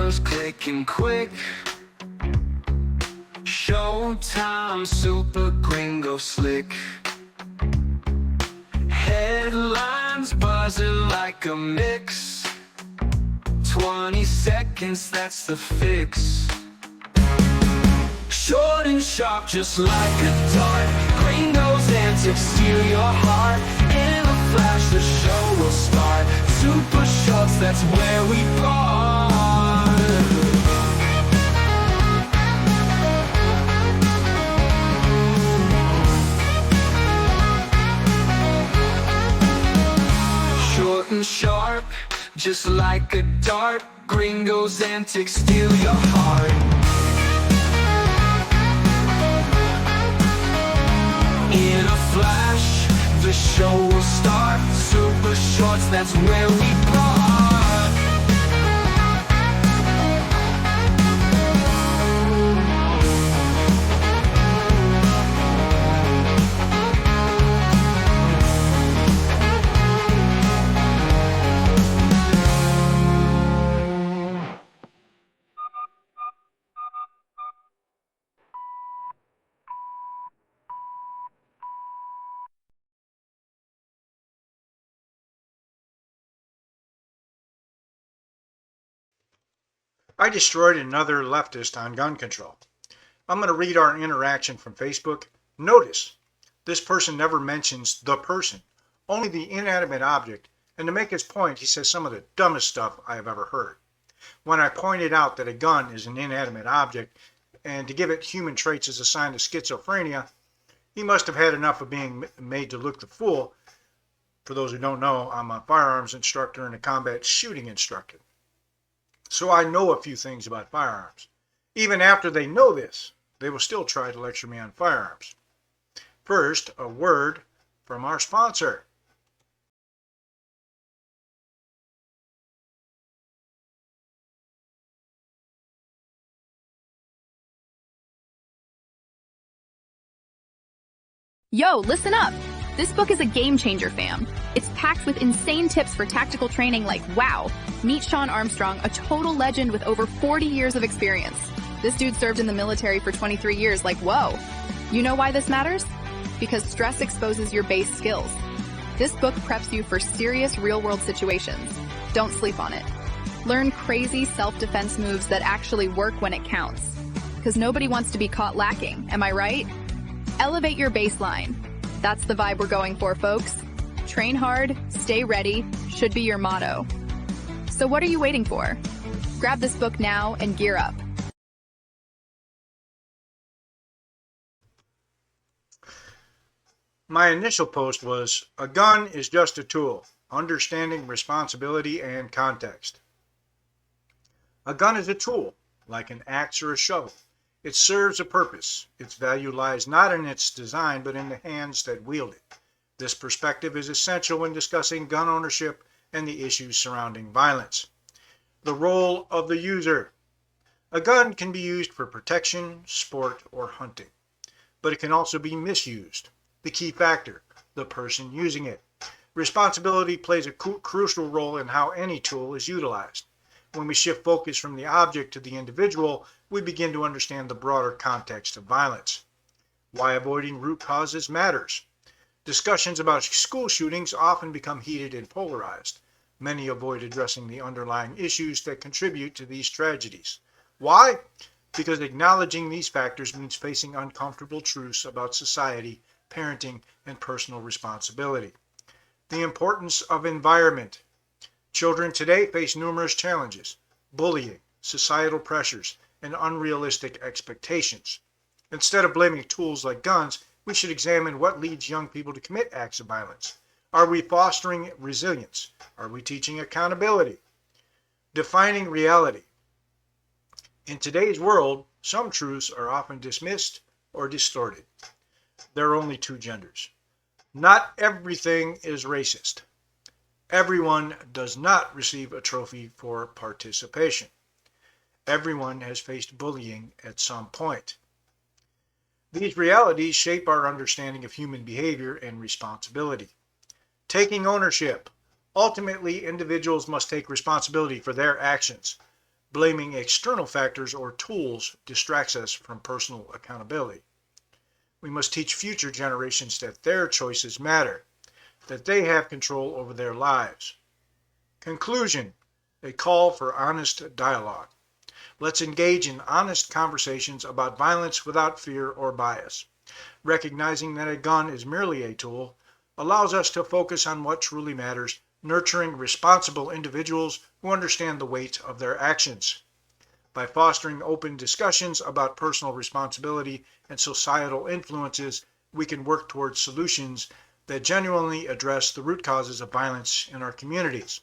cameras clicking quick. Showtime, super gringo slick. Headlines buzzing like a mix. 20 seconds, that's the fix. Short and sharp, just like a dart. Gringos antics steal your heart. In a flash, the show will start. Super shorts, that's where we part. Short and sharp, just like a dart. Gringos antics steal your heart. In a flash, the show will start. Super shorts, that's where we part. I destroyed another leftist on gun control. I'm going to read our interaction from Facebook. Notice, this person never mentions the person, only the inanimate object, and to make his point, he says some of the dumbest stuff I have ever heard. When I pointed out that a gun is an inanimate object, and to give it human traits is a sign of schizophrenia, he must have had enough of being made to look the fool. For those who don't know, I'm a firearms instructor and a combat shooting instructor. So I know a few things about firearms. Even after they know this, they will still try to lecture me on firearms. First, a word from our sponsor. Yo, listen up! This book is a game changer, fam. It's packed with insane tips for tactical training like, wow, meet Sean Armstrong, a total legend with over 40 years of experience. This dude served in the military for 23 years, like, whoa. You know why this matters? Because stress exposes your base skills. This book preps you for serious real-world situations. Don't sleep on it. Learn crazy self-defense moves that actually work when it counts. Because nobody wants to be caught lacking, am I right? Elevate your baseline. That's the vibe we're going for, folks. Train hard, stay ready, should be your motto. So what are you waiting for? Grab this book now and gear up. My initial post was, a gun is just a tool, understanding responsibility and context. A gun is a tool, like an axe or a shovel. It serves a purpose. Its value lies not in its design, but in the hands that wield it. This perspective is essential when discussing gun ownership and the issues surrounding violence. The role of the user. A gun can be used for protection, sport, or hunting, but it can also be misused. The key factor, the person using it. Responsibility plays a crucial role in how any tool is utilized. When we shift focus from the object to the individual, we begin to understand the broader context of violence. Why avoiding root causes matters. Discussions about school shootings often become heated and polarized. Many avoid addressing the underlying issues that contribute to these tragedies. Why? Because acknowledging these factors means facing uncomfortable truths about society, parenting, and personal responsibility. The importance of environment. Children today face numerous challenges: bullying, societal pressures, and unrealistic expectations. Instead of blaming tools like guns, we should examine what leads young people to commit acts of violence. Are we fostering resilience? Are we teaching accountability? Defining reality. In today's world, some truths are often dismissed or distorted. There are only two genders. Not everything is racist. Everyone does not receive a trophy for participation. Everyone has faced bullying at some point. These realities shape our understanding of human behavior and responsibility. Taking ownership. Ultimately, individuals must take responsibility for their actions. Blaming external factors or tools distracts us from personal accountability. We must teach future generations that their choices matter, that they have control over their lives. Conclusion: a call for honest dialogue. Let's engage in honest conversations about violence without fear or bias. Recognizing that a gun is merely a tool allows us to focus on what truly matters, nurturing responsible individuals who understand the weight of their actions. By fostering open discussions about personal responsibility and societal influences, we can work towards solutions that genuinely address the root causes of violence in our communities.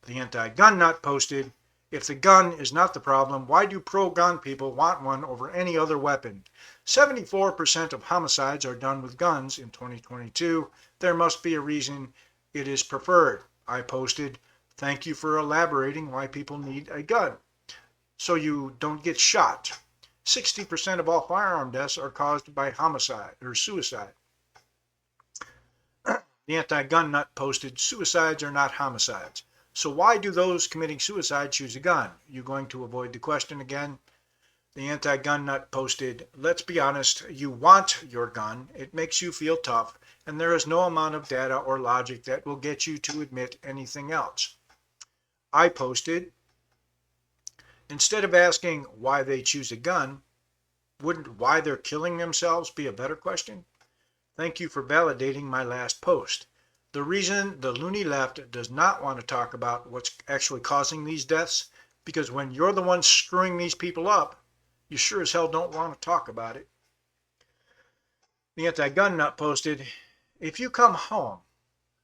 The anti-gun nut posted, "If the gun is not the problem, why do pro-gun people want one over any other weapon? 74% of homicides are done with guns in 2022. There must be a reason it is preferred." I posted, "Thank you for elaborating why people need a gun. So you don't get shot. 60% of all firearm deaths are caused by homicide or suicide." The anti-gun nut posted, "Suicides are not homicides. So why do those committing suicide choose a gun? You going to avoid the question again?" The anti-gun nut posted, "Let's be honest, you want your gun. It makes you feel tough, and there is no amount of data or logic that will get you to admit anything else." I posted, "Instead of asking why they choose a gun, wouldn't why they're killing themselves be a better question? Thank you for validating my last post. The reason the loony left does not want to talk about what's actually causing these deaths, because when you're the one screwing these people up, you sure as hell don't want to talk about it." The anti-gun nut posted, "If you come home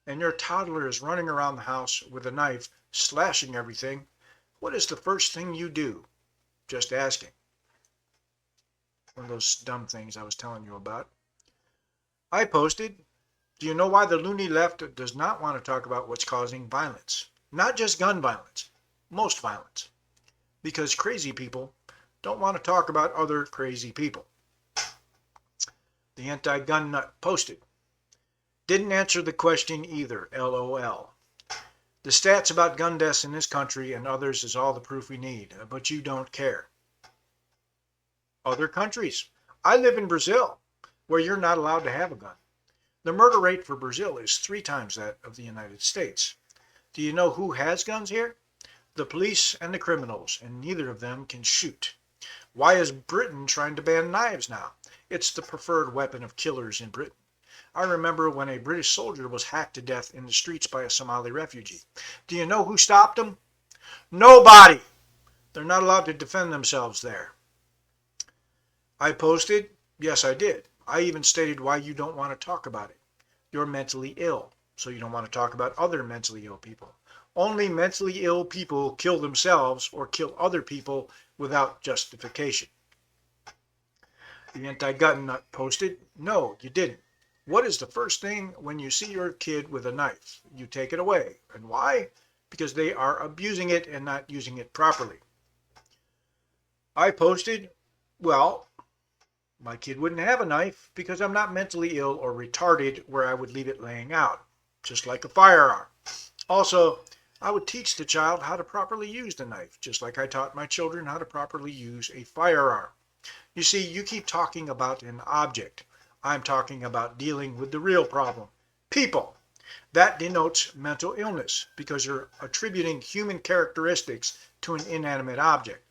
and your toddler is running around the house with a knife, slashing everything, what is the first thing you do?" Just asking. One of those dumb things I was telling you about. I posted, "Do you know why the loony left does not want to talk about what's causing violence? Not just gun violence, most violence. Because crazy people don't want to talk about other crazy people." The anti-gun nut posted, "Didn't answer the question either, LOL. The stats about gun deaths in this country and others is all the proof we need, but you don't care." Other countries. I live in Brazil, where you're not allowed to have a gun. The murder rate for Brazil is 3 times that of the United States. Do you know who has guns here? The police and the criminals, and neither of them can shoot. Why is Britain trying to ban knives now? It's the preferred weapon of killers in Britain. I remember when a British soldier was hacked to death in the streets by a Somali refugee. Do you know who stopped him? Nobody! They're not allowed to defend themselves there." I posted, "Yes, I did. I even stated why you don't want to talk about it. You're mentally ill, so you don't want to talk about other mentally ill people. Only mentally ill people kill themselves or kill other people without justification." The anti-gun nut posted, "No, you didn't. What is the first thing when you see your kid with a knife? You take it away. And why? Because they are abusing it and not using it properly." I posted, "Well, my kid wouldn't have a knife because I'm not mentally ill or retarded where I would leave it laying out, just like a firearm. Also, I would teach the child how to properly use the knife, just like I taught my children how to properly use a firearm. You see, you keep talking about an object. I'm talking about dealing with the real problem, people. That denotes mental illness because you're attributing human characteristics to an inanimate object.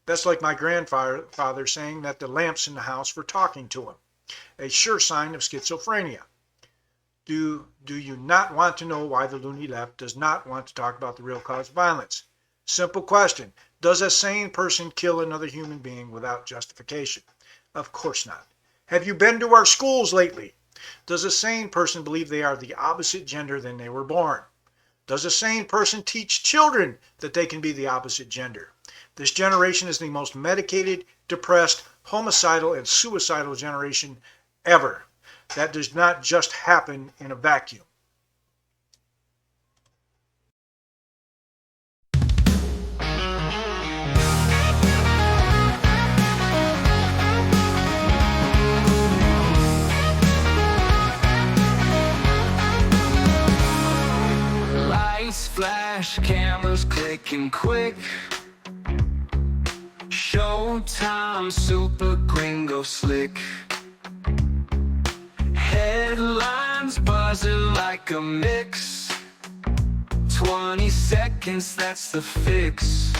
That's like my grandfather saying that the lamps in the house were talking to him, a sure sign of schizophrenia. Do you not want to know why the loony left does not want to talk about the real cause of violence? Simple question. Does a sane person kill another human being without justification? Of course not. Have you been to our schools lately? Does a sane person believe they are the opposite gender than they were born? Does a sane person teach children that they can be the opposite gender? This generation is the most medicated, depressed, homicidal, and suicidal generation ever. That does not just happen in a vacuum." Lights flash, cameras clicking quick. old time super gringo slick. Headlines buzzing like a mix. 20 seconds, that's the fix.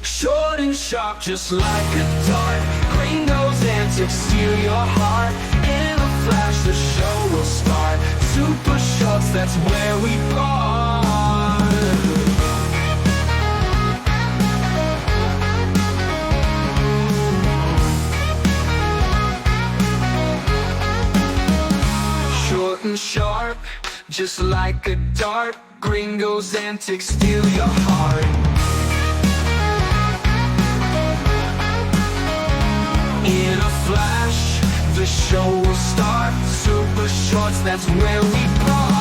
Short and sharp, just like a dart. Gringo's antics steal your heart. In a flash, the show will start. Super shorts, that's where we part. Short and sharp, just like a dart. Gringo's antics steal your heart. In a flash, the show will start. Super shorts, that's where we part.